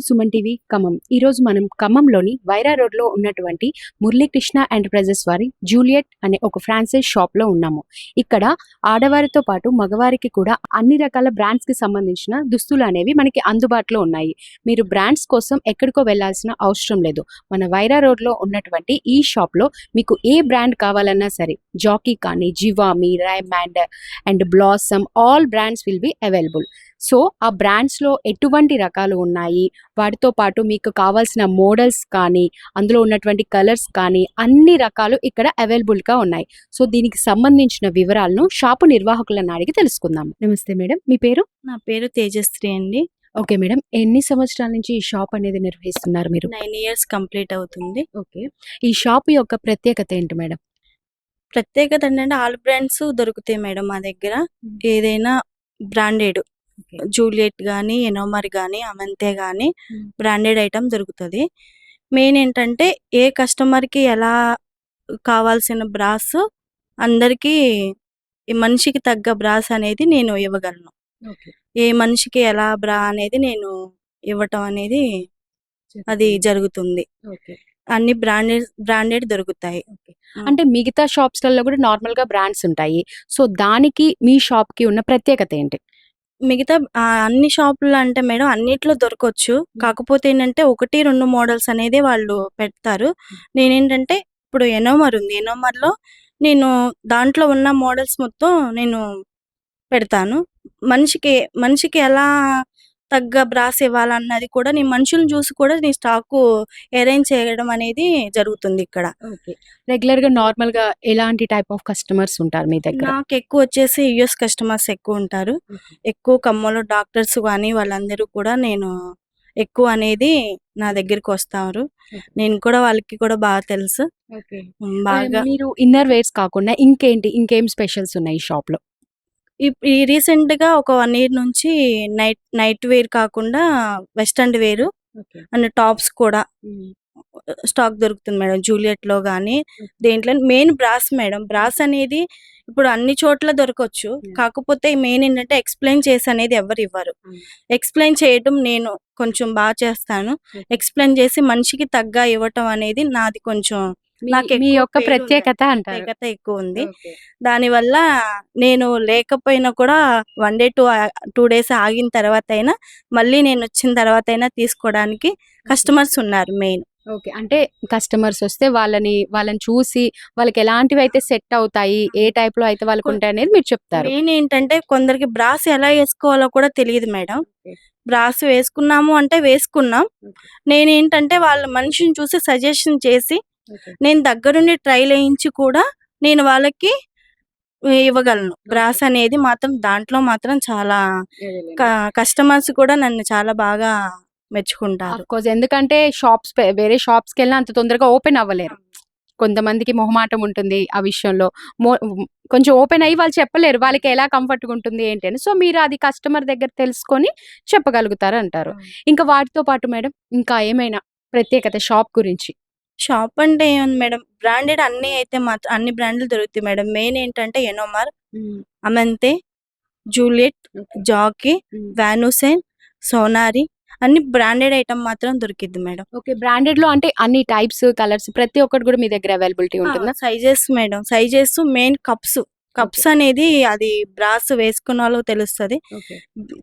Suman TV Khammam. ఈరోజు మనం ఖమ్మంలోని వైరా రోడ్లో ఉన్నటువంటి మురళీకృష్ణ ఎంటర్ప్రైజెస్ వారి జూలియట్ అనే ఒక ఫ్రాంచైజ్ షాప్లో ఉన్నాము. ఇక్కడ ఆడవారితో పాటు మగవారికి కూడా అన్ని రకాల బ్రాండ్స్కి సంబంధించిన దుస్తులు అనేవి మనకి అందుబాటులో ఉన్నాయి. మీరు బ్రాండ్స్ కోసం ఎక్కడికో వెళ్ళాల్సిన అవసరం లేదు. మన వైరా రోడ్లో ఉన్నటువంటి ఈ షాప్లో మీకు ఏ బ్రాండ్ కావాలన్నా సరే, జాకీ కానీ, Zivame, Raymond and Blossom, all brands will be available. So ఆ బ్రాండ్స్లో ఎటువంటి రకాలు ఉన్నాయి, వాటితో పాటు మీకు కావాల్సిన మోడల్స్ కానీ, అందులో ఉన్నటువంటి కలర్స్ కానీ అన్ని రకాలు ఇక్కడ అవైలబుల్గా ఉన్నాయి. సో దీనికి సంబంధించిన వివరాలను షాపు నిర్వాహకులను అడిగి తెలుసుకుందాం. నమస్తే మేడం, మీ పేరు? నా పేరు తేజశ్రీ అండి. ఓకే మేడం, ఎన్ని సంవత్సరాల నుంచి ఈ షాప్ అనేది నిర్వహిస్తున్నారు మీరు? 9 years కంప్లీట్ అవుతుంది. ఓకే, ఈ షాప్ యొక్క ప్రత్యేకత ఏంటి మేడం? ప్రత్యేకత ఏంటంటే ఆల్ బ్రాండ్స్ దొరుకుతాయి మేడం మా దగ్గర. ఏదైనా బ్రాండెడ్, జూలియట్ కానీ, ఎనోమర్ కానీ, అమంతే కానీ బ్రాండెడ్ ఐటమ్ దొరుకుతుంది. మెయిన్ ఏంటంటే ఏ కస్టమర్కి ఎలా కావాల్సిన బ్రాస్ అందరికీ మనిషికి తగ్గ బ్రాస్ అనేది నేను ఇవ్వగలను. ఏ మనిషికి ఎలా బ్రా అనేది నేను ఇవ్వటం అనేది అది జరుగుతుంది. అన్ని బ్రాండెడ్ దొరుకుతాయి. అంటే మిగతా షాప్స్లలో కూడా నార్మల్గా బ్రాండ్స్ ఉంటాయి. సో దానికి మీ షాప్కి ఉన్న ప్రత్యేకత ఏంటి? మిగతా అన్ని షాపులు అంటే మేడం అన్నిట్లో దొరకవచ్చు. కాకపోతే ఏంటంటే 1-2 మోడల్స్ అనేది వాళ్ళు పెడతారు. నేనేంటంటే ఇప్పుడు ఎనోమర్ ఉంది, ఎనోమర్లో నేను దాంట్లో ఉన్న మోడల్స్ మొత్తం నేను పెడతాను. మనిషికి ఎలా తగ్గ బ్రాస్ ఇవ్వాలన్నది కూడా నేను మనుషులను చూసి కూడా నేను స్టాకు అరేంజ్ చేయడం అనేది జరుగుతుంది ఇక్కడ. ఓకే, రెగ్యులర్గా నార్మల్గా ఎలాంటి టైప్ ఆఫ్ కస్టమర్స్ ఉంటారు మీ దగ్గర? నాకు ఎక్కువ వచ్చేసి యుఎస్ కస్టమర్స్ ఎక్కువ ఉంటారు. ఎక్కువ ఖమ్మంలో డాక్టర్స్ కానీ వాళ్ళందరూ కూడా నేను ఎక్కువ అనేది నా దగ్గరికి వస్తారు. నేను కూడా వాళ్ళకి కూడా బాగా తెలుసు. బాగా మీరు ఇన్నర్ వేర్స్ కాకుండా ఇంకేం స్పెషల్స్ ఉన్నాయి ఈ షాప్లో? ఈ రీసెంట్గా ఒక 1 year నుంచి నైట్ వేర్ కాకుండా వెస్టర్న్ వేరు అండ్ టాప్స్ కూడా స్టాక్ దొరుకుతుంది మేడం. జూలియట్లో కానీ దేంట్లో మెయిన్ బ్రాస్ మేడం. బ్రాస్ అనేది ఇప్పుడు అన్ని చోట్ల దొరకవచ్చు. కాకపోతే మెయిన్ ఏంటంటే ఎక్స్ప్లెయిన్ చేసి అనేది ఎవరు ఇవ్వరు. ఎక్స్ప్లెయిన్ చేయడం నేను కొంచెం బాగా చేస్తాను. ఎక్స్ప్లెయిన్ చేసి మనిషికి తగ్గ ఇవ్వటం అనేది నాది కొంచెం మీ యొక్క ప్రత్యేకత అంటారు. ప్రత్యేకత ఎక్కువ ఉంది. దానివల్ల నేను లేకపోయినా కూడా 1 day 2 days ఆగిన తర్వాత అయినా మళ్ళీ నేను వచ్చిన తర్వాత అయినా తీసుకోవడానికి కస్టమర్స్ ఉన్నారు మెయిన్. ఓకే, అంటే కస్టమర్స్ వస్తే వాళ్ళని చూసి వాళ్ళకి ఎలాంటివి అయితే సెట్ అవుతాయి, ఏ టైప్ లో అయితే వాళ్ళకు ఉంటాయి అనేది మీరు చెప్తారు. మెయిన్ ఏంటంటే కొందరికి బ్రాస్ ఎలా వేసుకోవాలో కూడా తెలియదు మేడం. బ్రాస్ వేసుకున్నాము అంటే వేసుకున్నాం. నేనేంటంటే వాళ్ళ మనిషిని చూసి సజెషన్ చేసి నేను దగ్గరుండి ట్రైల్ వేయించి కూడా నేను వాళ్ళకి ఇవ్వగలను. బ్రాస్ అనేది మాత్రం దాంట్లో మాత్రం చాలా కస్టమర్స్ కూడా నన్ను చాలా బాగా మెచ్చుకుంటారు. ఎందుకంటే వేరే షాప్స్కి వెళ్ళినా అంత తొందరగా ఓపెన్ అవ్వలేరు. కొంతమందికి మొహమాటం ఉంటుంది ఆ విషయంలో. కొంచెం ఓపెన్ అయ్యి వాళ్ళు చెప్పలేరు వాళ్ళకి ఎలా కంఫర్ట్గా ఉంటుంది ఏంటి అని. సో మీరు అది కస్టమర్ దగ్గర తెలుసుకొని చెప్పగలుగుతారు అంటారు. ఇంకా వాటితో పాటు మేడం ఇంకా ఏమైనా ప్రత్యేకత షాప్ గురించి? షాప్ అంటే ఏముంది మేడం, బ్రాండెడ్ అన్ని అయితే మాత్రం అన్ని బ్రాండ్లు దొరుకుతాయి మేడం. మెయిన్ ఏంటంటే ఎనోమర్, అమంతే, జూలియట్, జాకీ, వానుసెన్, సోనారి అన్ని బ్రాండెడ్ ఐటమ్ మాత్రం దొరికిద్ది మేడం. ఓకే, బ్రాండెడ్ లో అంటే అన్ని టైప్స్, కలర్స్ ప్రతి ఒక్కటి కూడా మీ దగ్గర అవైలబిలిటీ ఉంటుందా? Sizes madam, sizes main cups అనేది అది బ్రాస్ వేసుకున్న వాళ్ళకి తెలుస్తుంది.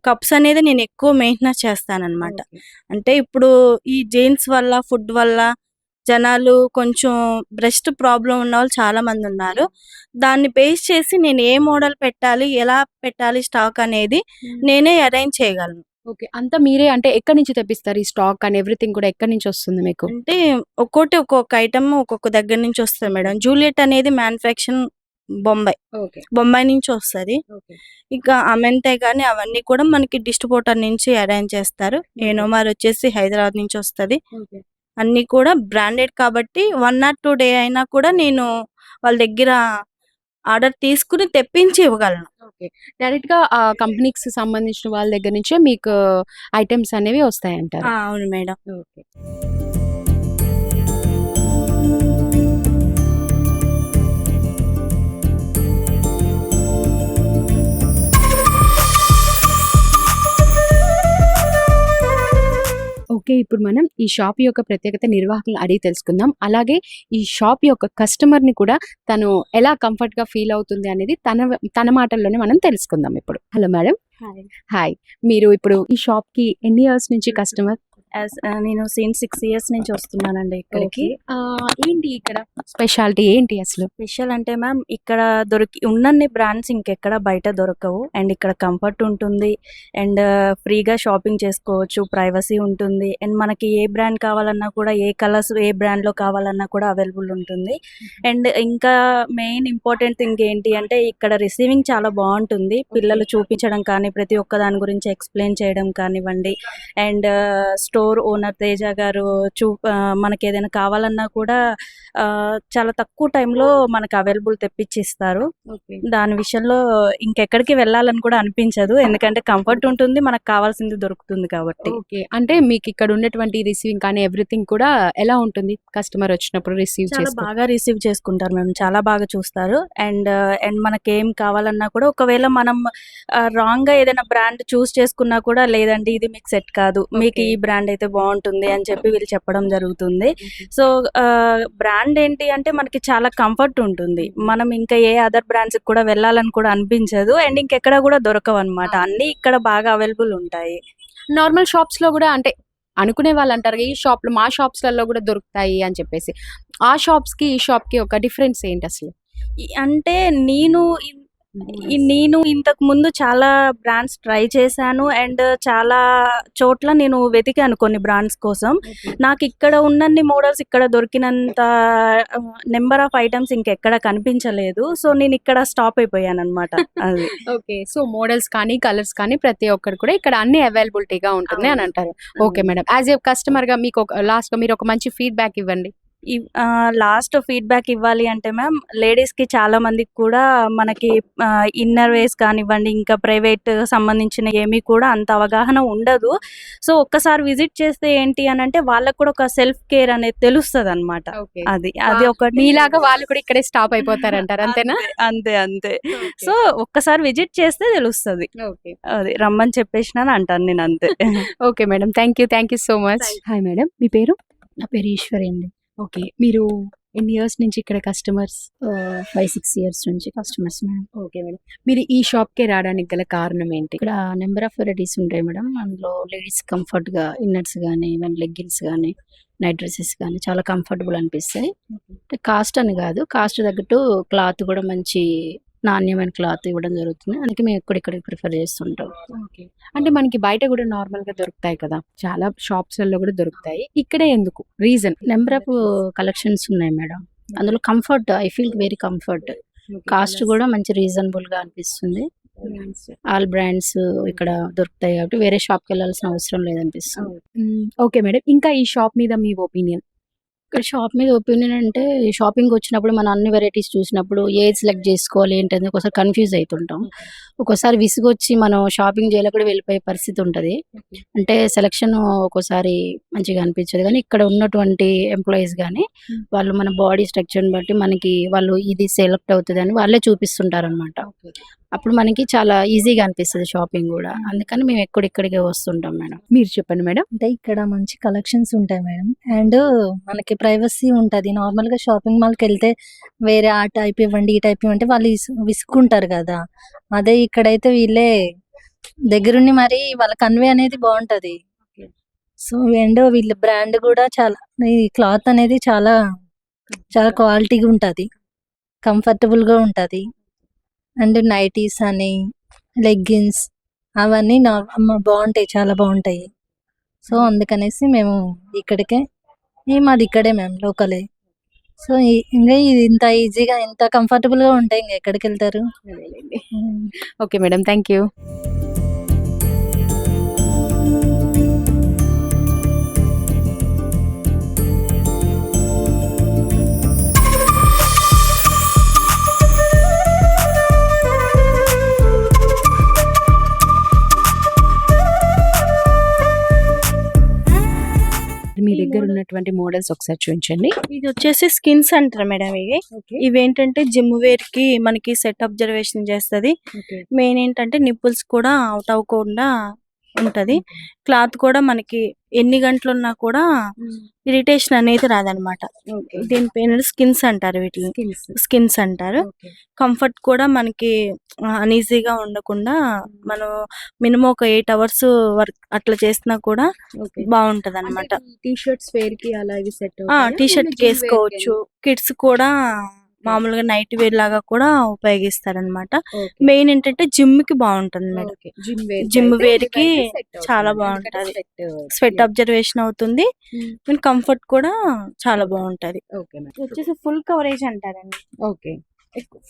కప్స్ అనేది నేను ఎక్కువ మెయింటెనెన్స్ చేస్తాను అనమాట. అంటే ఇప్పుడు ఈ జీన్స్ వల్ల, ఫుడ్ వల్ల జనాలు కొంచెం బ్రెస్ట్ ప్రాబ్లం ఉన్న వాళ్ళు చాలా మంది ఉన్నారు. దాన్ని బేస్ చేసి నేను ఏ మోడల్ పెట్టాలి, ఎలా పెట్టాలి స్టాక్ అనేది నేనే అరేంజ్ చేయగలను. ఓకే, అంతా మీరే అంటే ఎక్కడి నుంచి తెప్పిస్తారు ఈ స్టాక్ అండ్ ఎవ్రీథింగ్ కూడా ఎక్కడి నుంచి వస్తుంది మీకు? అంటే ఒక్కొక్క ఐటమ్ ఒక్కొక్క దగ్గర నుంచి వస్తుంది మేడం. జూలియట్ అనేది మ్యానుఫ్యాక్చరింగ్ బొంబాయి నుంచి వస్తుంది. ఇంకా అమెంతే కానీ అవన్నీ కూడా మనకి డిస్ట్రిబ్యూటర్ నుంచి అరేంజ్ చేస్తారు. ఎనోమర్ వచ్చేసి హైదరాబాద్ నుంచి వస్తుంది. అన్ని కూడా బ్రాండెడ్ కాబట్టి 1 or 2 days అయినా కూడా నేను వాళ్ళ దగ్గర ఆర్డర్ తీసుకుని తెప్పించి ఇవ్వగలను. ఓకే, డైరెక్ట్ గా ఆ కంపెనీకి సంబంధించిన వాళ్ళ దగ్గర నుంచే మీకు ఐటమ్స్ అనేవి వస్తాయంటారు? అవును మేడం. ఓకే, ఓకే, ఇప్పుడు మనం ఈ షాప్ యొక్క ప్రత్యేకత నిర్వాహకులను అడిగి తెలుసుకుందాం. అలాగే ఈ షాప్ యొక్క కస్టమర్‌ని కూడా తను ఎలా కంఫర్ట్‌గా ఫీల్ అవుతుంది అనేది తన మాటల్లోనే మనం తెలుసుకుందాం ఇప్పుడు. Hello madam. హాయ్. మీరు ఇప్పుడు ఈ షాప్‌కి ఎన్ని ఇయర్స్ నుంచి కస్టమర్? నేను సిన్స్ 6 ఇయర్స్ నుంచి వస్తున్నానండి ఇక్కడికి. ఏంటి ఇక్కడ స్పెషాలిటీ ఏంటి అసలు? స్పెషల్ అంటే మ్యామ్ ఇక్కడ ఉన్నన్ని బ్రాండ్స్ ఇంకెక్కడ బయట దొరకవు. అండ్ ఇక్కడ కంఫర్ట్ ఉంటుంది. అండ్ ఫ్రీగా షాపింగ్ చేసుకోవచ్చు. ప్రైవసీ ఉంటుంది. అండ్ మనకి ఏ బ్రాండ్ కావాలన్నా కూడా, ఏ కలర్స్ ఏ బ్రాండ్‌లో కావాలన్నా కూడా అవైలబుల్ ఉంటుంది. అండ్ ఇంకా మెయిన్ ఇంపార్టెంట్ థింగ్ ఏంటి అంటే ఇక్కడ రిసీవింగ్ చాలా బాగుంటుంది. పిల్లలు చూపించడం కానీ, ప్రతి ఒక్క దాని గురించి ఎక్స్‌ప్లెయిన్ చేయడం కానివ్వండి. అండ్ స్టోర్ ఓనర్ తేజ గారు మనకి ఏదైనా కావాలన్నా కూడా చాలా తక్కువ టైంలో మనకు అవైలబుల్ తెప్పించిస్తారు. దాని విషయంలో ఇంకెక్కడికి వెళ్ళాలని కూడా అనిపించదు. ఎందుకంటే కంఫర్ట్ ఉంటుంది. మనకు కావాల్సింది దొరుకుతుంది కాబట్టి. ఓకే. అంటే మీకు ఇక్కడ ఉన్నటువంటి రిసీవింగ్ కానీ ఎవ్రీథింగ్ కూడా ఎలా ఉంటుంది? కస్టమర్ వచ్చినప్పుడు రిసీవ్ చాలా బాగా రిసీవ్ చేసుకుంటారు మ్యామ్. చాలా బాగా చూస్తారు. అండ్ మనకేం కావాలన్నా కూడా ఒకవేళ మనం రాంగ్‌గా ఏదైనా బ్రాండ్ చూస్ చేసుకున్నా కూడా, లేదండి ఇది మీకు సెట్ కాదు, మీకు ఈ బ్రాండ్ అయితే బాగుంటుంది అని చెప్పి వీళ్ళు చెప్పడం జరుగుతుంది. సో బ్రాండ్ ఏంటి అంటే మనకి చాలా కంఫర్ట్ ఉంటుంది. మనం ఇంకా ఏ అదర్ బ్రాండ్స్‌కి కూడా వెళ్ళాలని కూడా అనిపించదు. అండ్ ఇంకెక్కడ కూడా దొరకవన్నమాట. అన్నీ ఇక్కడ బాగా అవైలబుల్ ఉంటాయి. నార్మల్ షాప్స్‌లో కూడా అంటే అనుకునే వాళ్ళు అంటారు ఈ షాప్‌లో మా షాప్స్‌లలో కూడా దొరుకుతాయి అని చెప్పేసి. ఆ షాప్స్‌కి ఈ షాప్‌కి ఒక డిఫరెన్స్ ఏంటి అసలు? అంటే నేను ఇంతకు ముందు చాలా బ్రాండ్స్ ట్రై చేశాను. అండ్ చాలా చోట్ల నేను వెతికాను కొన్ని బ్రాండ్స్ కోసం. నాకు ఇక్కడ ఉన్నన్ని మోడల్స్ ఇక్కడ దొరికినంత నెంబర్ ఆఫ్ ఐటమ్స్ ఇంకెక్కడ కనిపించలేదు. సో నేను ఇక్కడ స్టాప్ అయిపోయాను అనమాట. అది ఓకే. సో మోడల్స్ కానీ కలర్స్ కానీ ప్రతి ఒక్కటి కూడా ఇక్కడ అన్ని అవైలబిలిటీగా ఉంటుంది అని అంటారు. Okay madam. యాజ్ ఏ కస్టమర్‌గా మీకు లాస్ట్‌గా మీరు ఒక మంచి ఫీడ్‌బ్యాక్ ఇవ్వండి. లాస్ట్ ఫీడ్‌బ్యాక్ ఇవ్వాలి అంటే మ్యామ్, లేడీస్‌కి చాలా మందికి కూడా మనకి ఇన్నర్ వేర్స్ కానివ్వండి, ఇంకా ప్రైవేట్ సంబంధించిన ఏమీ కూడా అంత అవగాహన ఉండదు. సో ఒక్కసారి విజిట్ చేస్తే ఏంటి అని అంటే వాళ్ళకి కూడా ఒక సెల్ఫ్ కేర్ అనేది తెలుస్తదన్నమాట. అది ఒకటి. మీలాగా వాళ్ళు కూడా ఇక్కడే స్టాప్ అయిపోతారంటారు అంతేనా? అంతే. సో ఒక్కసారి విజిట్ చేస్తే తెలుస్తది. అది రమ్మని చెప్పేసినాను అంటాను నేను అంతే. Okay madam. Thank you so much. Hi madam. మీ పేరు? నా పేరు ఈశ్వరి అండి. ఓకే. మీరు ఎన్ని ఇయర్స్ నుంచి ఇక్కడ కస్టమర్స్? 5-6 ఇయర్స్ నుంచి కస్టమర్స్ మేడం. Okay madam. మీరు ఈ షాప్‌కే రావడానికి గల కారణం ఏంటి? ఇక్కడ నెంబర్ ఆఫ్ వెరైటీస్ ఉంటాయి మేడం. అందులో లేడీస్ కంఫర్ట్‌గా ఇన్నర్స్ కానీ, ఈవెన్ లెగ్గిన్స్ కానీ, నైట్ డ్రెస్సెస్ కానీ చాలా కంఫర్టబుల్ అనిపిస్తాయి. కాస్ట్ అని కాదు, కాస్ట్ తగ్గట్టు క్లాత్ కూడా మంచి నాణ్యమైన క్లాత్ ఇవ్వడం జరుగుతుంది. అందుకే మేము ఇక్కడికి ప్రిఫర్ చేస్తుంటాం. ఓకే. అంటే మనకి బయట కూడా నార్మల్‌గా దొరుకుతాయి కదా! చాలా షాప్స్‌లలో కూడా దొరుకుతాయి. ఇక్కడే ఎందుకు? రీజన్? నెంబర్ ఆఫ్ కలెక్షన్స్ ఉన్నాయి మేడం. అందులో comfort I feel very comfort. Cost కూడా మంచి రీజనబుల్‌గా అనిపిస్తుంది. ఆల్ బ్రాండ్స్ ఇక్కడ దొరుకుతాయి కాబట్టి వేరే షాప్‌కి వెళ్ళాల్సిన అవసరం లేదనిపిస్తుంది. Okay madam. ఇంకా ఈ షాప్ మీద మీ ఒపీనియన్? ఇక్కడ షాప్ మీద ఒపీనియన్ అంటే షాపింగ్ వచ్చినప్పుడు మనం అన్ని వెరైటీస్ చూసినప్పుడు ఏది సెలెక్ట్ చేసుకోవాలి ఏంటని ఒకసారి కన్ఫ్యూజ్ అవుతుంటాం. ఒక్కోసారి విసుగొచ్చి మనం షాపింగ్ చేయలేక కూడా వెళ్ళిపోయే పరిస్థితి ఉంటుంది. అంటే సెలెక్షన్ ఒక్కోసారి మంచిగా అనిపించదు. కానీ ఇక్కడ ఉన్నటువంటి ఎంప్లాయీస్ కానీ వాళ్ళు మన బాడీ స్ట్రక్చర్ని బట్టి మనకి వాళ్ళు ఇది సెలెక్ట్ అవుతుంది అని వాళ్ళే చూపిస్తుంటారు అనమాట. అప్పుడు మనకి చాలా ఈజీగా అనిపిస్తుంది షాపింగ్ కూడా. అందుకని మేము ఇక్కడికే వస్తుంటాం మేడం. మీరు చెప్పండి మేడం. అంటే ఇక్కడ మంచి కలెక్షన్స్ ఉంటాయి మేడం. అండ్ మనకి ప్రైవసీ ఉంటుంది. నార్మల్గా షాపింగ్ మాల్కి వెళ్తే వేరే ఆ టైప్ ఇవ్వండి, ఈ టైప్ ఇవ్వండి వాళ్ళు విసుక్కుంటారు కదా. అదే ఇక్కడైతే వీళ్ళే దగ్గరుండి మరి వాళ్ళ కన్వే అనేది బాగుంటది. సో అండ్ వీళ్ళ బ్రాండ్ కూడా చాలా, ఈ క్లాత్ అనేది చాలా చాలా క్వాలిటీగా ఉంటుంది, కంఫర్టబుల్గా ఉంటుంది. అండ్ నైటీస్ అని, లెగ్గిన్స్ అవన్నీ బాగుంటాయి, చాలా బాగుంటాయి. సో అందుకనేసి మేము మాది ఇక్కడే మ్యామ్, లోకలే. సో ఇంకా ఇది ఇంత ఈజీగా ఇంత కంఫర్టబుల్గా ఉంటాయి, ఇంకా ఎక్కడికి వెళ్తారు. Okay madam. Thank you. మీ దగ్గర ఉన్నటువంటి మోడల్స్ ఒకసారి చూపించండి. ఇది వచ్చేసి స్కిన్స్ అంటారు మేడం. ఇవేంటంటే జిమ్ వేర్ కి మనకి సెట్ అబ్జర్వేషన్ చేస్తుంది. మెయిన్ ఏంటంటే నిప్పుల్స్ కూడా అవుట్ అవ్వకుండా ఉంటది. క్లాత్ కూడా మనకి ఎన్ని గంటలున్నా కూడా ఇరిటేషన్ అనేది రాదనమాట. దీని పేరు స్కిన్స్ అంటారు, వీటిని స్కిన్స్ అంటారు. కంఫర్ట్ కూడా మనకి అన్ఈజీగా ఉండకుండా మనం మినిమం ఒక 8 hours వర్క్ అట్లా చేసినా కూడా బాగుంటది అనమాట. టీ షర్ట్స్ వేర్ కి అలా ఇవి సెట్ టీ షర్ట్ వేసుకోవచ్చు. కిడ్స్ కూడా మామూలుగా నైట్ వేర్ లాగా కూడా ఉపయోగిస్తారనమాట. మెయిన్ ఏంటంటే జిమ్ కి బాగుంటుంది మేడం. జిమ్ వేర్ కి చాలా బాగుంటది. స్వెట్ అబ్జర్వేషన్ అవుతుంది, కంఫర్ట్ కూడా చాలా బాగుంటది. వచ్చేసి ఫుల్ కవరేజ్ అంటారండి.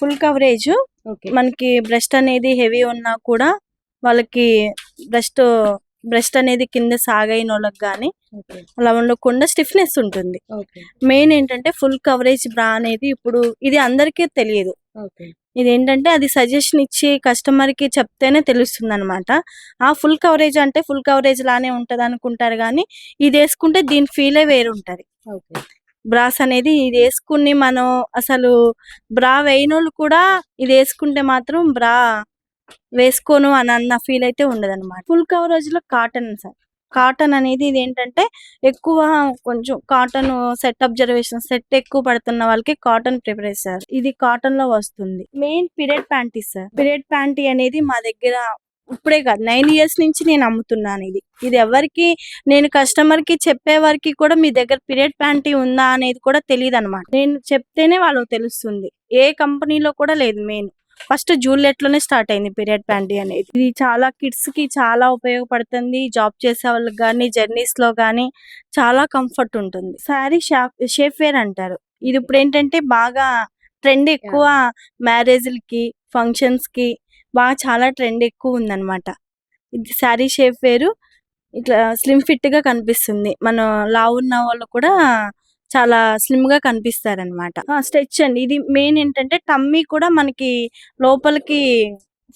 ఫుల్ కవరేజ్ మనకి బ్రెస్ట్ అనేది హెవీ ఉన్నా కూడా వాళ్ళకి బ్రెస్ట్ అనేది కింద సాగైన వాళ్ళకి కానీ అలా ఉండకుండా స్టిఫ్నెస్ ఉంటుంది. మెయిన్ ఏంటంటే ఫుల్ కవరేజ్ బ్రా అనేది ఇప్పుడు ఇది అందరికీ తెలియదు. ఇదేంటంటే అది సజెషన్ ఇచ్చి కస్టమర్ కి చెప్తేనే తెలుస్తుంది అనమాట. ఆ ఫుల్ కవరేజ్ అంటే ఫుల్ కవరేజ్ లానే ఉంటది అనుకుంటారు, కానీ ఇది వేసుకుంటే దీని ఫీలే వేరు ఉంటది. బ్రాస్ అనేది ఇది వేసుకుని మనం అసలు బ్రా వేయనోళ్ళు కూడా ఇది వేసుకుంటే మాత్రం బ్రా వేసుకోను అని అన్న ఫీల్ అయితే ఉండదు అనమాట. ఫుల్ కవరేజ్ లో కాటన్ సార్. కాటన్ అనేది ఇది ఏంటంటే ఎక్కువ కొంచెం కాటన్ సెట్ అబ్జర్వేషన్ సెట్ ఎక్కువ పడుతున్న వాళ్ళకి కాటన్ ప్రిఫర్ చేస్తారు. ఇది కాటన్ లో వస్తుంది. Main period panty sir. Period panty అనేది మా దగ్గర ఇప్పుడే కాదు 9 years నుంచి నేను అమ్ముతున్నాను. ఇది ఎవరికి నేను కస్టమర్ కి చెప్పే వరకు కూడా మీ దగ్గర పీరియడ్ ప్యాంటీ ఉందా అనేది కూడా తెలియదు అనమాట. నేను చెప్తేనే వాళ్ళకి తెలుస్తుంది. ఏ కంపెనీలో కూడా లేదు. మెయిన్ ఫస్ట్ జూలియట్ లోనే స్టార్ట్ అయింది పీరియడ్ ప్యాంటీ అనేది. ఇది చాలా కిడ్స్ కి చాలా ఉపయోగపడుతుంది. జాబ్ చేసే వాళ్ళకి కానీ జర్నీస్ లో కానీ చాలా కంఫర్ట్ ఉంటుంది. శారీ షేప్ వేర్ అంటారు. ఇది ఇప్పుడు ఏంటంటే బాగా ట్రెండ్ ఎక్కువ. మ్యారేజ్లకి ఫంక్షన్స్ కి బాగా చాలా ట్రెండ్ ఎక్కువ ఉందన్నమాట. ఇది శారీ షేప్ వేరు. ఇట్లా స్లిమ్ ఫిట్ గా కనిపిస్తుంది. మనం లావు ఉన్న వాళ్ళు కూడా చాలా స్లిమ్ గా కనిపిస్తారనమాట. స్ట్రెచ్ అండి. ఇది మెయిన్ ఏంటంటే టమ్మీ కూడా మనకి లోపలికి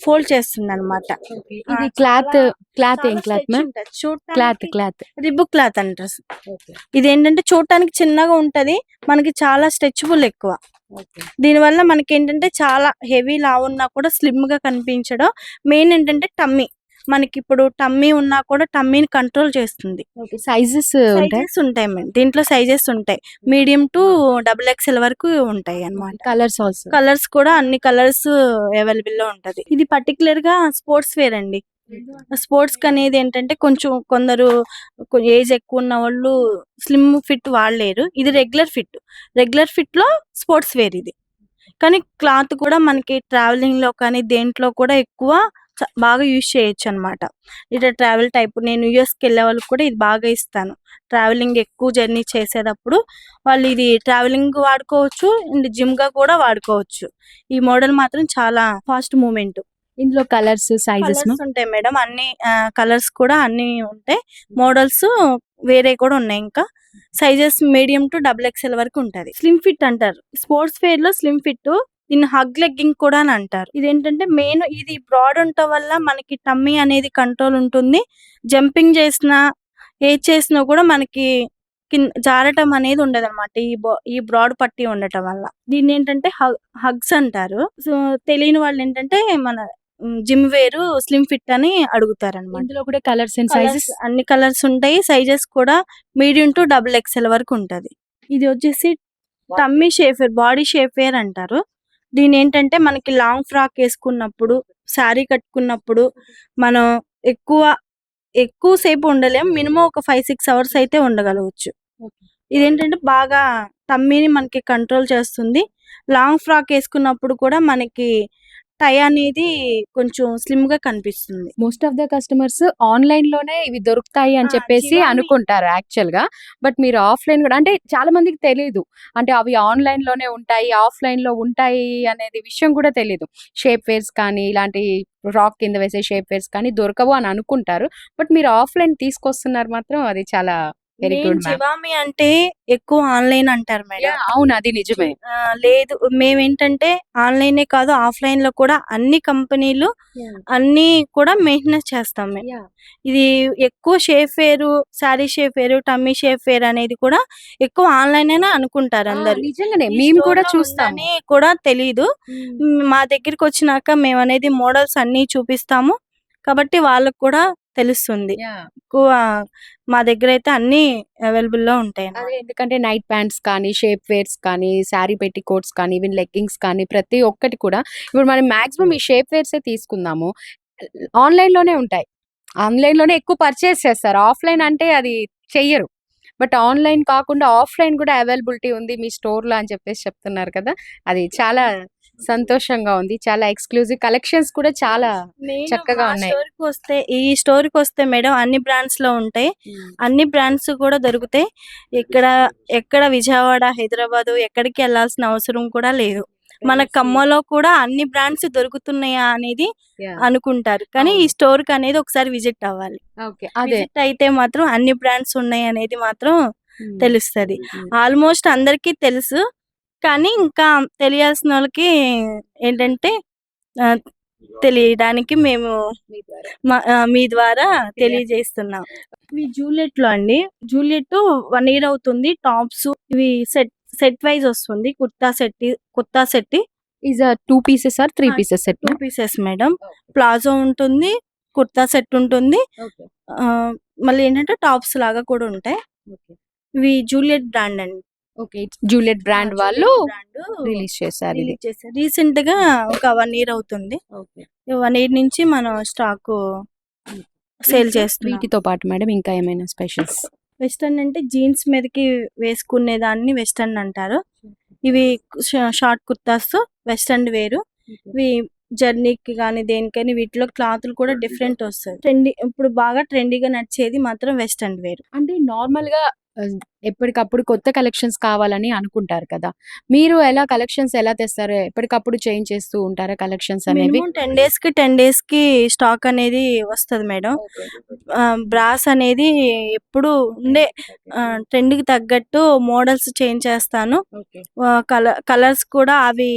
ఫోల్డ్ చేస్తుంది అనమాట. ఇది క్లాత్ ఏం క్లాత్ మ్యామ్? క్లాత్ రిబుక్ క్లాత్ అంటారు. ఇది ఏంటంటే చూడటానికి చిన్నగా ఉంటది, మనకి చాలా స్ట్రెచబుల్ ఎక్కువ. దీని వల్ల మనకి ఏంటంటే చాలా హెవీ లావున్నా కూడా స్లిమ్ గా కనిపించడం. మెయిన్ ఏంటంటే టమ్మీ, మనకి ఇప్పుడు టమ్మీ ఉన్నా కూడా టమ్మీని కంట్రోల్ చేస్తుంది. సైజెస్ ఉంటాయి మేడం. దీంట్లో సైజెస్ ఉంటాయి. మీడియం టు XXL వరకు ఉంటాయి అన్నమాట. కలర్స్ కూడా అన్ని కలర్స్ అవైలబుల్ లో ఉంటది. ఇది పర్టికులర్ గా స్పోర్ట్స్ వేర్ అండి. స్పోర్ట్స్ కి అనేది ఏంటంటే కొందరు ఏజ్ ఎక్కువ ఉన్న వాళ్ళు స్లిమ్ ఫిట్ వాడలేరు. ఇది రెగ్యులర్ ఫిట్ లో స్పోర్ట్స్ వేర్ ఇది. కానీ క్లాత్ కూడా మనకి ట్రావెలింగ్ లో కానీ దేంట్లో కూడా ఎక్కువ బాగా యూజ్ చేయొచ్చు అనమాట. ఇట్లా ట్రావెల్ టైప్ నేను యూఎస్ కి వెళ్ళే వాళ్ళకి కూడా ఇది బాగా ఇస్తాను. ట్రావెలింగ్ ఎక్కువ జర్నీ చేసేటప్పుడు వాళ్ళు ఇది ట్రావెలింగ్ వాడుకోవచ్చు అండ్ జిమ్ గా కూడా వాడుకోవచ్చు. ఈ మోడల్ మాత్రం చాలా ఫాస్ట్ మూమెంట్. ఇందులో కలర్స్ సైజెస్ ఉంటాయి మేడం. అన్ని కలర్స్ కూడా అన్ని ఉంటాయి. మోడల్స్ వేరే కూడా ఉన్నాయి. ఇంకా సైజెస్ మీడియం టు XXL వరకు ఉంటది. స్లిమ్ ఫిట్ అంటారు. స్పోర్ట్స్ వేర్ లో స్లిమ్ ఫిట్. దీన్ని హగ్ లెగ్గింగ్ కూడా అని అంటారు. ఇదేంటంటే మెయిన్ ఇది బ్రాడ్ ఉండటం వల్ల మనకి టమ్మీ అనేది కంట్రోల్ ఉంటుంది. జంపింగ్ చేసినా ఏది చేసినా కూడా మనకి జారటం అనేది ఉండదు అనమాట. ఈ బ్రాడ్ పట్టి ఉండటం వల్ల. దీన్ని ఏంటంటే హగ్స్ అంటారు. సో తెలియని వాళ్ళు ఏంటంటే మన జిమ్ వేర్ స్లిమ్ ఫిట్ అని అడుగుతారు అనమాట. ఇందులో కూడా కలర్స్ అండ్ సైజెస్ అన్ని కలర్స్ ఉంటాయి. సైజెస్ కూడా మీడియం టు XXL వరకు ఉంటది. ఇది వచ్చేసి tummy shape wear, body shape wear అంటారు. దీని ఏంటంటే మనకి లాంగ్ ఫ్రాక్ వేసుకున్నప్పుడు, శారీ కట్టుకున్నప్పుడు మనం ఎక్కువ సేపు ఉండలేం. మినిమం ఒక 5-6 hours అయితే ఉండగలవచ్చు. ఇదేంటంటే బాగా టమ్మీని మనకి కంట్రోల్ చేస్తుంది. లాంగ్ ఫ్రాక్ వేసుకున్నప్పుడు కూడా మనకి టై అనేది కొంచెం స్లిమ్ గా కనిపిస్తుంది. Most of the customers online లోనే ఇవి దొరుకుతాయి అని చెప్పేసి అనుకుంటారు యాక్చువల్ గా. బట్ మీరు ఆఫ్లైన్ కూడా, అంటే చాలా మందికి తెలియదు, అంటే అవి ఆన్లైన్ లోనే ఉంటాయి ఆఫ్లైన్ లో ఉంటాయి అనేది విషయం కూడా తెలియదు. షేప్ వేర్స్ కానీ ఇలాంటి రాక్ కింద వేసే షేప్ వేర్స్ కానీ దొరకవు అని అనుకుంటారు. బట్ మీరు ఆఫ్లైన్ తీసుకొస్తున్నారు మాత్రం అది చాలా వెరీ గుడ్. జివామి అంటే ఎక్కువ ఆన్లైన్ అంటారు మేడం. అవును, అది నిజమే. లేదు, మేమేంటంటే ఆన్లైనే కాదు ఆఫ్లైన్ లో కూడా అన్ని కంపెనీలు అన్ని కూడా మెయింటెనెన్స్ చేస్తాం మేము. ఇది ఎక్కువ shape wear, sari shape wear, tummy shape wear అనేది కూడా ఎక్కువ ఆన్లైన్ అయినా అనుకుంటారు అందరు. నిజంగానే మేము కూడా చూస్తాము కూడా తెలీదు. మా దగ్గరికి వచ్చినాక మేము అనేది మోడల్స్ అన్ని చూపిస్తాము కాబట్టి వాళ్ళకు కూడా తెలుస్తుంది. ఎక్కువ మా దగ్గర అయితే అన్ని అవైలబుల్ లో ఉంటాయి అన్నమాట. అదే ఎందుకంటే నైట్ ప్యాంట్స్ కానీ, షేప్ వేర్స్ కానీ, శారీ పెట్టి కోట్స్ కానీ, ఈవెన్ లెగ్గింగ్స్ కానీ ప్రతి ఒక్కటి కూడా ఇప్పుడు మనం మాక్సిమం ఈ షేప్ వేర్సే తీసుకుందాము. ఆన్‌లైన్‌లోనే ఉంటాయి. ఆన్‌లైన్‌లోనే ఎక్కువ పర్చేస్ చేస్తారు. ఆఫ్‌లైన్ అంటే అది చెయ్యరు. బట్ ఆన్‌లైన్ కాకుండా ఆఫ్‌లైన్ కూడా అవైలబిలిటీ ఉంది మీ స్టోర్‌లో అని చెప్పేసి చెప్తున్నారు కదా! అది చాలా సంతోషంగా ఉంది. చాలా ఎక్స్‌క్లూజివ్ కలెక్షన్స్ కూడా చాలా చక్కగా ఉన్నాయి. ఈ స్టోర్‌కి వస్తే మేడం అన్ని బ్రాండ్స్ లో ఉంటాయి. అన్ని బ్రాండ్స్ కూడా దొరుకుతాయి. ఎక్కడ విజయవాడ, హైదరాబాద్ ఎక్కడికి వెళ్ళాల్సిన అవసరం కూడా లేదు. మన ఖమ్మంలో కూడా అన్ని బ్రాండ్స్ దొరుకుతున్నాయా అనేది యాహ్! అనుకుంటారు. కానీ ఈ అవును. స్టోర్ కి అనేది ఒకసారి విజిట్ అవ్వాలి. ఓకే. అదే. విజిట్ అయితే మాత్రం అన్ని బ్రాండ్స్ ఉన్నాయి అనేది మాత్రం హ్మ్. తెలుస్తది. హ్మ్. ఆల్మోస్ట్ అందరికీ తెలుసు. కానీ ఇంకా తెలియాల్సిన వాళ్ళకి ఏంటంటే తెలియడానికి మేము మీ ద్వారా. మీ ద్వారా తెలియజేస్తున్నాం. ఇవి జూలియట్ లో అండి. జూలియట్ 1 ఇయర్ అవుతుంది. టాప్స్ ఇవి సెట్ వైజ్ వస్తుంది. Kurta set is 2 pieces or 3 pieces set? 2 pieces madam. Palazzo ఉంటుంది, కుర్తా సెట్ ఉంటుంది. ఓకే. మళ్ళీ ఏంటంటే టాప్స్ లాగా కూడా ఉంటాయి. ఓకే. ఇవి జూలియట్ బ్రాండ్ అండి. ఓకే. జూలియట్ బ్రాండ్ వాళ్ళు బ్రాండ్ రిలీజ్ చేశారు ఇది. రిలీజ్ చేశారు. రీసెంట్ గా ఒక 1 ఇయర్ అవుతుంది. ఓకే. 1 ఇయర్ నుంచి మనం స్టాక్ సేల్ చేస్తున్నాం. వీటితో పాటు మేడం ఇంకా ఏమైనా స్పెషల్స్? వెస్టర్న్ అంటే జీన్స్ మీదకి వేసుకునే దాన్ని వెస్టర్న్ అంటారు. ఇవి షార్ట్ కుర్తాస్ వెస్టర్న్ వేరు. ఇవి జర్నీకి కానీ దేనికైనా వీటిలో క్లాత్లు కూడా డిఫరెంట్ వస్తాయి. ఇప్పుడు బాగా ట్రెండీగా నడిచేది మాత్రం వెస్టర్న్ వేరు. అంటే నార్మల్‌గా ఎప్పటికప్పుడు కొత్త కలెక్షన్స్ కావాలని అనుకుంటారు కదా! మీరు కలెక్షన్స్ ఎలా తెస్తారు? ఎప్పటికప్పుడు చేంజ్ చేస్తూ ఉంటారా కలెక్షన్స్ అనేవి? మినిమం 10 డేస్ కి స్టాక్ అనేది వస్తది మేడం. ఓకే. బ్రాస్ అనేది ఎప్పుడు ఉండే ట్రెండ్ కి తగ్గట్టు మోడల్స్ చేంజ్ చేస్తాను. ఓకే. కలర్స్ కూడా అవి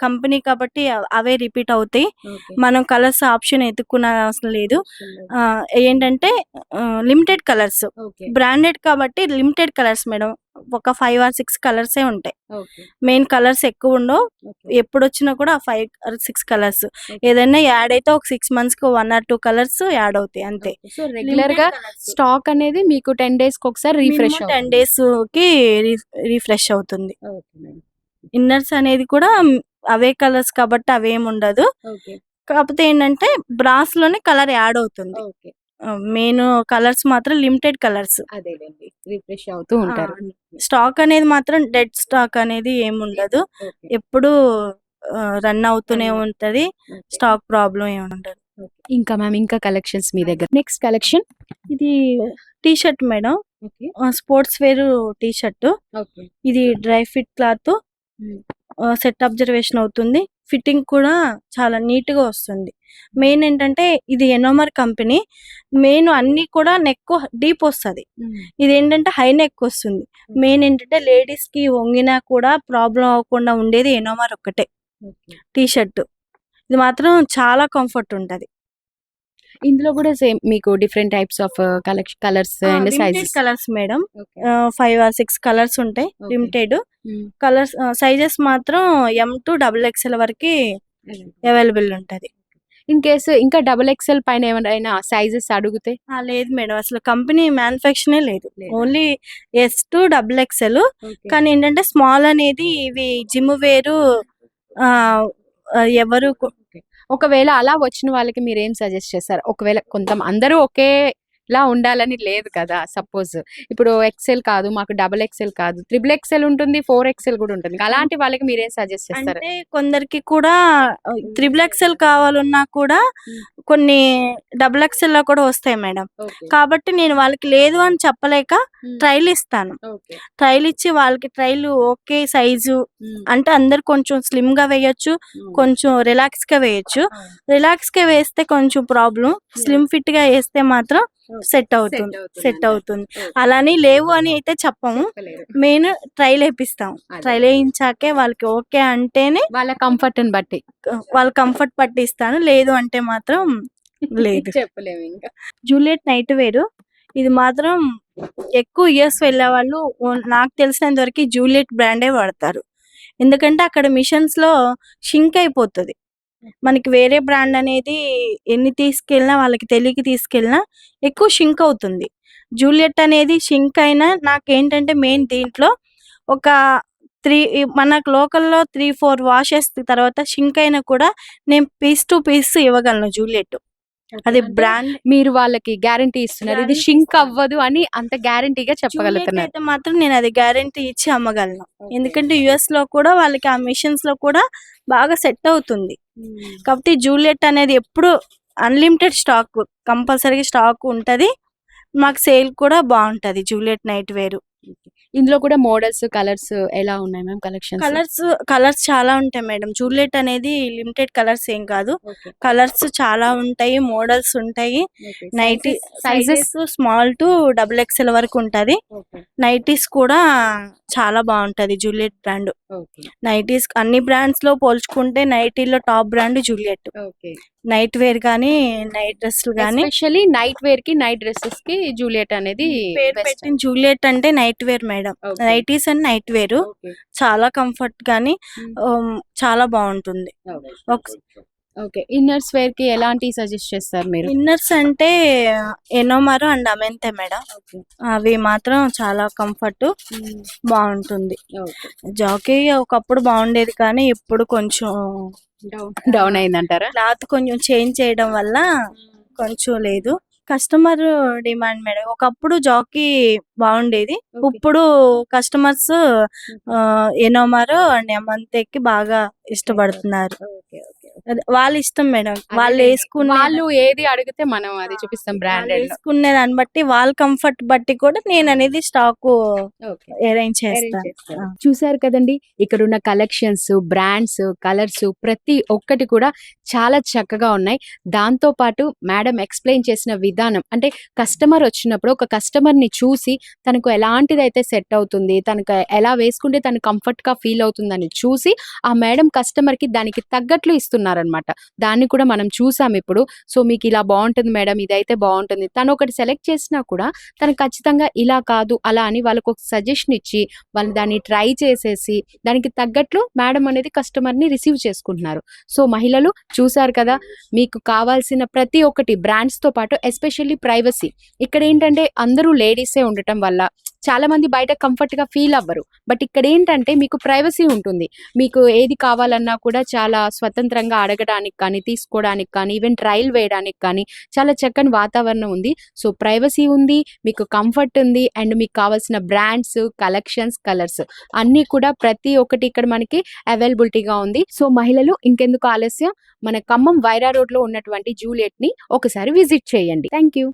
కంపెనీ కాబట్టి అవే రిపీట్ అవుతాయి. ఓకే. మనం కలర్స్ ఆప్షన్ ఎత్తుకునే అవసరం లేదు. ఏంటంటే లిమిటెడ్ కలర్స్. ఓకే. బ్రాండెడ్ కాబట్టి లిమిటెడ్ కలర్స్ మేడం. ఒక 5 or 6 కలర్సే ఉంటాయి. ఓకే. మెయిన్ కలర్స్ ఎక్కువ ఉండవు. ఓకే. ఎప్పుడు వచ్చినా కూడా 5 or 6 కలర్స్. ఏదైనా యాడ్ అయితే ఒక 6 months కి 1 or 2 కలర్స్ యాడ్ అవుతాయి అంతే. సో రెగ్యులర్‌గా స్టాక్ అనేది మీకు 10 డేస్‌కి ఒకసారి రిఫ్రెష్ 10 డేస్ కి రిఫ్రెష్ అవుతుంది. Okay madam. ఇన్నర్స్ అనేది కూడా అవే కలర్స్ కాబట్టి అవేం ఉండదు. ఓకే. కాకపోతే ఏంటంటే బ్రాస్ లోనే కలర్ యాడ్ అవుతుంది. ఓకే. మెయిన్ కలర్స్ మాత్రం లిమిటెడ్ కలర్స్. అదేలెండి. రిఫ్రెష్ అవుతూ ఉంటారు. స్టాక్ అనేది మాత్రం డెడ్ స్టాక్ అనేది ఏమి ఉండదు. ఓకే. ఎప్పుడు రన్ అవుతూనే అవును. ఉంటది. ఓకే. స్టాక్ ప్రాబ్లం ఏమి ఉండదు. ఇంకా మ్యామ్ ఇంకా కలెక్షన్స్ మీ దగ్గర. Next collection? ఇది T shirt madam. Okay. Sports wear T shirt. Okay. ఇది dry fit cloth. Hmm. Sweat absorption అవుతుంది. ఫిట్టింగ్ కూడా చాలా నీట్ గా వస్తుంది. మెయిన్ ఏంటంటే ఇది ఎనోమర్ కంపెనీ. మెయిన్ అన్ని కూడా నెక్ డీప్ వస్తది. హ్మ్. ఇది ఏంటంటే హై నెక్ వస్తుంది. మెయిన్ ఏంటంటే లేడీస్ కి వంగినా కూడా ప్రాబ్లం అవ్వకుండా ఉండేది ఎనోమర్ ఒక్కటే ఓకే. T shirt. ఇది మాత్రం చాలా కంఫర్ట్ ఉంటది. ఇందులో కూడా సేమ్ మీకు different types of colours and limited sizes. Colours madam. Okay. 5 or 6 colours ఉంటాయి. Okay. లిమిటెడ్ హ్మ్. కలర్స్. సైజెస్ మాత్రం M to XXL వరకు అవైలబుల్ ఉంటది. ఇన్ కేసు ఇంకా డబుల్ ఎక్స్ఎల్ పైన ఏమైనా సైజెస్ అడిగితే? లేదు మేడం. అసలు కంపెనీ మ్యానుఫ్యాక్చరే లేదు. లేదా? Only S to XXL. Okay. కానీ ఏంటంటే స్మాల్ అనేది ఇవి జిమ్ వేరు. ఎవరు ఒకవేళ అలా వచ్చిన వాళ్ళకి మీరేం సజెస్ట్ చేస్తారు? ఒకవేళ అందరూ ఒకేలా ఉండాలని లేదు కదా! సపోజ్ ఇప్పుడు ఎక్సెల్ కాదు, మాకు డబుల్ ఎక్సెల్ కాదు, ట్రిపుల్ ఎక్సెల్ ఉంటుంది, 4XL కూడా ఉంటుంది. అలాంటి వాళ్ళకి మీరేం సజెస్ట్ చేస్తారు? అంటే కొందరికి కూడా XXL కావాలన్నా కూడా కొన్ని XXL లో కూడా వస్తాయి మేడం. ఓకే. కాబట్టి నేను వాళ్ళకి లేదు అని చెప్పలేక ట్రైల్ ఇస్తాను. ఓకే. ట్రైల్ ఇచ్చి వాళ్ళకి ట్రైల్ ఓకే సైజు అంటే అందరు కొంచెం స్లిమ్ గా వేయొచ్చు, కొంచెం రిలాక్స్ గా వేయొచ్చు. రిలాక్స్ గా వేస్తే కొంచెం ప్రాబ్లం, స్లిమ్ ఫిట్ గా వేస్తే మాత్రం సెట్ అవుతుంది. అలాని లేవు అని అయితే చెప్పము. మెయిన్ ట్రైల్ వేపిస్తాం. ట్రైల్ వేయించాకే వాళ్ళకి ఓకే అంటేనే వాళ్ళ కంఫర్ట్ ని బట్టి వాళ్ళ కంఫర్ట్ పట్టిస్తాను. లేదు అంటే మాత్రం లేదు. చెప్పలేము ఇంకా. జూలియట్ నైట్ వేరు. ఇది మాత్రం ఎక్కువ ఇయర్స్ వెళ్ళే వాళ్ళు నాకు తెలిసినంత వరకు జూలియట్ బ్రాండే వాడతారు. ఎందుకంటే అక్కడ మిషన్స్ లో షింక్ అయిపోతుంది. మనకి వేరే బ్రాండ్ అనేది ఎన్ని తీసుకెళ్ళినా వాళ్ళకి తెలియక తీసుకెళ్ళినా ఎక్కువ షింక్ అవుతుంది. జూలియట్ అనేది షింక్ అయినా నాకేంటంటే మెయిన్ దీంట్లో ఒక 3 మనకు లోకల్‌లో 3, 4 వాషెస్ తర్వాత షింక్ అయినా కూడా నేను పీస్ టు పీస్ ఇవ్వగలను జూలియట్. అది అంటే బ్రాండ్ మీరు వాళ్ళకి గ్యారంటీ ఇస్తున్నారు. ఇది గ్యారంటీ షింక్ ఇస్తాను. అవ్వదు అని అంత గ్యారంటీగా జూలియట్ చెప్పగలుగుతున్నారు. అయితే మాత్రం నేను అది గ్యారంటీ ఇచ్చి అమ్మగలను. ఓకే. ఎందుకంటే యూఎస్‌లో కూడా వాళ్ళకి ఆ మిషన్స్‌లో కూడా బాగా సెట్ అవుతుంది. కాకపోతే జూలియట్ అనేది ఎప్పుడు అన్‌లిమిటెడ్ స్టాక్ కంపల్సరీగా స్టాక్ ఉంటది. మాకు సేల్ కూడా బావుంటది జూలియట్ నైట్ వేర్. ఇందులో కూడా మోడల్స్, కలర్స్ ఎలా ఉన్నాయి మ్యామ్ కలెక్షన్స్? కలర్స్ చాలా ఉంటాయి మేడం. జూలియట్ అనేది లిమిటెడ్ కలర్స్ ఏం కాదు. ఓకే. కలర్స్ చాలా ఉంటాయి. మోడల్స్ ఉంటాయి. Okay. Nighty sizes? Sizes small to double XL వరకు ఉంటది. ఓకే. నైటీస్ కూడా చాలా బాగుంటది జూలియట్ బ్రాండ్. ఓకే. నైటీస్ అన్ని బ్రాండ్స్ లో పోల్చుకుంటే నైటీలో top brand Juliet. Okay. Night wear గానీ నైట్ డ్రెస్సులు గానీ ఎస్పెషల్లీ నైట్ వేర్ కి, నైట్ డ్రెస్సెస్ కి జూలియట్ అనేది పేరు బెస్ట్. పెట్టిన జూలియట్ అంటే night wear madam. Okay. Nighties and night wear okay. చాలా కంఫర్ట్ గానీ మ్మ్. చాలా బాగుంటుంది. ఒక- ఓకే. ఇన్నర్స్ వేర్ కి ఎలాంటి సజెస్ట్ చేస్తారు మీరు? ఇన్నర్స్ అంటే ఎనోమారు అండ్ అమెంతే మేడం. ఓకే. అవి మాత్రం చాలా కంఫర్ట్ బాగుంటుంది. ఓకే. జాకీ ఒకప్పుడు బాగుండేది కానీ ఇప్పుడు కొంచెం డౌన్ అయిందంటారా? క్లాత్ కొంచెం చేంజ్ చేయడం వల్ల కొంచెం లేదు. Customer demand madam. ఒకప్పుడు జాకీ బాగుండేది. ఓకే. ఇప్పుడు కస్టమర్స్ ఎనోమారు అండ్ అమంతేకి బాగా ఇష్టపడుతున్నారు. ఓకే. ఓకే. అది వాళ్ళ ఇష్టం మేడం. వాళ్ళు అదేలేండి. వేసుకునే వాళ్ళు ఏది అడిగితే మనం అది చూపిస్తాం వాళ్ళు బ్రాండెడ్ లో. వేసుకునే దాన్ని బట్టి వాళ్ళ కంఫర్ట్ బట్టి కూడా నేను అనేది స్టాక్ ఓకే. అరేంజ్ చేస్తాను. చూసారు కదండి, ఇక్కడ ఉన్న కలెక్షన్స్, బ్రాండ్స్, కలర్స్ ప్రతి ఒక్కటి కూడా చాలా చక్కగా ఉన్నాయి. దాంతో పాటు మేడం ఎక్స్ప్లెయిన్ చేసిన విధానం, అంటే కస్టమర్ వచ్చినప్పుడు ఒక కస్టమర్ ని చూసి తనకు ఎలాంటిదైతే సెట్ అవుతుంది, తనకు ఎలా వేసుకుంటే తను కంఫర్ట్ గా ఫీల్ అవుతుందని చూసి ఆ మేడం కస్టమర్ కి దానికి తగ్గట్లు ఇస్తున్నారనమాట. దాన్ని కూడా మనం చూసాం ఇప్పుడు. సో మీకు ఇలా బాగుంటుంది మేడం, ఇదైతే బాగుంటుంది, తను ఒకటి సెలెక్ట్ చేసినా కూడా తను ఖచ్చితంగా ఇలా కాదు అలా అని వాళ్ళకు ఒక సజెషన్ ఇచ్చి వాళ్ళు దాన్ని ట్రై చేసేసి దానికి తగ్గట్లు మేడం అనేది కస్టమర్ ని రిసీవ్ చేసుకుంటున్నారు. సో మహిళలు చూసారు కదా, మీకు కావాల్సిన ప్రతి ఒక్కటి బ్రాండ్స్ తో పాటు ఎస్పెషల్లీ ప్రైవసీ. ఇక్కడ ఏంటంటే అందరూ లేడీసే ఉండటం వల్ల చాలా మంది బయట కంఫర్ట్ గా ఫీల్ అవ్వరు. బట్ ఇక్కడ ఏంటంటే మీకు ప్రైవసీ ఉంటుంది. మీకు ఏది కావాలన్నా కూడా చాలా స్వతంత్రంగా అడగడానికి కానీ, తీసుకోవడానికి కానీ, ఈవెన్ ట్రయల్ వేయడానికి కానీ చాలా చక్కని వాతావరణం ఉంది. సో ప్రైవసీ ఉంది, మీకు కంఫర్ట్ ఉంది, అండ్ మీకు కావాల్సిన బ్రాండ్స్, కలెక్షన్స్, కలర్స్ అన్నీ కూడా ప్రతి ఒక్కటి ఇక్కడ మనకి అవైలబిలిటీగా ఉంది. సో మహిళలు ఇంకెందుకు ఆలస్యం, మన ఖమ్మం వైరా రోడ్ లో ఉన్నటువంటి జూలియట్ ని ఒకసారి విజిట్ చేయండి. Thank you.